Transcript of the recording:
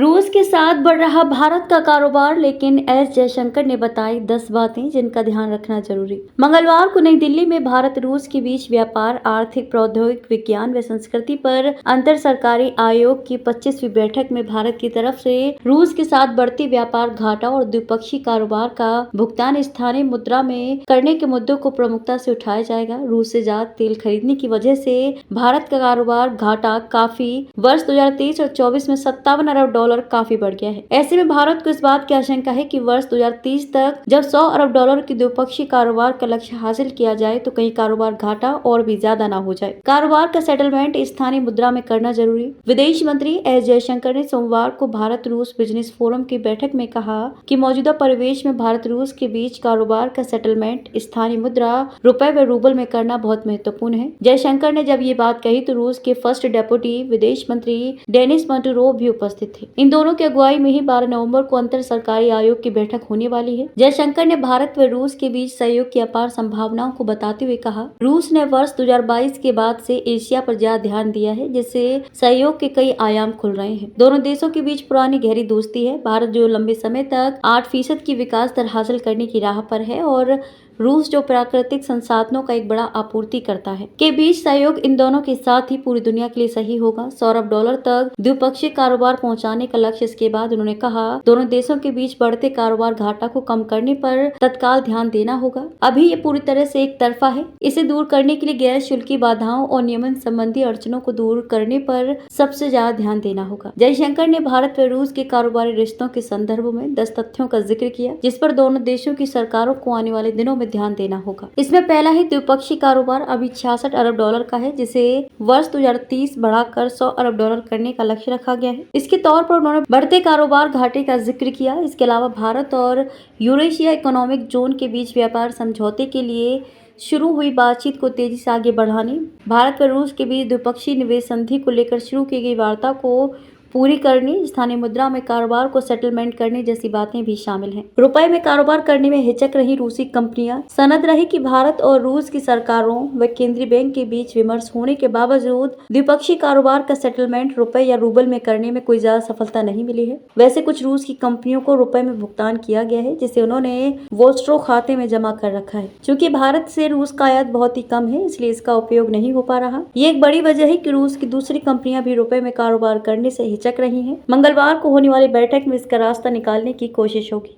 रूस के साथ बढ़ रहा भारत का कारोबार, लेकिन एस जयशंकर ने बताई 10 बातें जिनका ध्यान रखना जरूरी। मंगलवार को नई दिल्ली में भारत रूस के बीच व्यापार, आर्थिक, प्रौद्योगिक, विज्ञान व संस्कृति पर अंतर सरकारी आयोग की 25वीं बैठक में भारत की तरफ से रूस के साथ बढ़ती व्यापार घाटा और द्विपक्षीय कारोबार का भुगतान स्थानीय मुद्रा में करने के मुद्दों को प्रमुखता से उठाया जाएगा। रूस से ज्यादा तेल खरीदने की वजह से भारत का कारोबार घाटा काफी वर्ष 2023 और 24 में 57 अरब डॉलर काफी बढ़ गया है। ऐसे में भारत को इस बात की आशंका है कि वर्ष 2030 तक जब 100 अरब डॉलर की द्विपक्षीय कारोबार का लक्ष्य हासिल किया जाए तो कहीं कारोबार घाटा और भी ज्यादा ना हो जाए। कारोबार का सेटलमेंट स्थानीय मुद्रा में करना जरूरी। विदेश मंत्री एस जयशंकर ने सोमवार को भारत रूस बिजनेस फोरम की बैठक में कहा कि मौजूदा परिवेश में भारत रूस के बीच कारोबार का सेटलमेंट स्थानीय मुद्रा रुपए व रूबल में करना बहुत महत्वपूर्ण है। जयशंकर ने जब ये बात कही तो रूस के फर्स्ट डेप्यूटी विदेश मंत्री डेनिस मंटुरोव भी उपस्थित थे। इन दोनों की अगुवाई में ही 12 नवंबर को अंतर सरकारी आयोग की बैठक होने वाली है। जयशंकर ने भारत व रूस के बीच सहयोग की अपार संभावनाओं को बताते हुए कहा, रूस ने वर्ष 2022 के बाद से एशिया पर ज्यादा ध्यान दिया है, जिससे सहयोग के कई आयाम खुल रहे हैं। दोनों देशों के बीच पुरानी गहरी दोस्ती है। भारत जो लंबे समय तक 8% की विकास दर हासिल करने की राह पर है और रूस जो प्राकृतिक संसाधनों का एक बड़ा आपूर्ति करता है, के बीच सहयोग इन दोनों के साथ ही पूरी दुनिया के लिए सही होगा। 100 अरब डॉलर तक द्विपक्षीय कारोबार पहुंचाने का लक्ष्य। इसके बाद उन्होंने कहा, दोनों देशों के बीच बढ़ते कारोबार घाटा को कम करने पर तत्काल ध्यान देना होगा। अभी ये पूरी तरह से एक तरफा है। इसे दूर करने के लिए गैर शुल्की बाधाओं और नियमन संबंधी अड़चनों को दूर करने पर सबसे ज्यादा ध्यान देना होगा। जयशंकर ने भारत व रूस के कारोबारी रिश्तों के संदर्भ में 10 तथ्यों का जिक्र किया, जिस पर दोनों देशों की सरकारों को आने वाले दिनों में ध्यान देना होगा। इसमें पहला ही द्विपक्षीय कारोबार अभी 66 अरब डॉलर का है, जिसे वर्ष 2030 बढ़ाकर 100 अरब डॉलर करने का लक्ष्य रखा गया है। इसके तौर पर उन्होंने बढ़ते कारोबार घाटे का जिक्र किया। इसके अलावा भारत और यूरेशिया इकोनॉमिक जोन के बीच व्यापार समझौते के लिए शुरू हुई बातचीत को तेजी से आगे बढ़ाने, भारत व रूस के बीच द्विपक्षीय निवेश संधि को लेकर शुरू की गई वार्ता को पूरी करने, स्थानीय मुद्रा में कारोबार को सेटलमेंट करने जैसी बातें भी शामिल हैं। रुपए में कारोबार करने में हिचक रही रूसी कंपनियां सनद रही कि भारत और रूस की सरकारों व केंद्रीय बैंक के बीच विमर्श होने के बावजूद द्विपक्षीय कारोबार का सेटलमेंट रुपए या रूबल में करने में कोई ज्यादा सफलता नहीं मिली है। वैसे कुछ रूस की कंपनियों को रुपए में भुगतान किया गया है, जिसे उन्होंने वोस्ट्रो खाते में जमा कर रखा है। चूंकि भारत से रूस का आयात बहुत ही कम है, इसलिए इसका उपयोग नहीं हो पा रहा। ये एक बड़ी वजह है कि रूस की दूसरी कंपनियां भी रुपए में कारोबार करने से हिचक रही हैं। मंगलवार को होने वाली बैठक में इसका रास्ता निकालने की कोशिश होगी।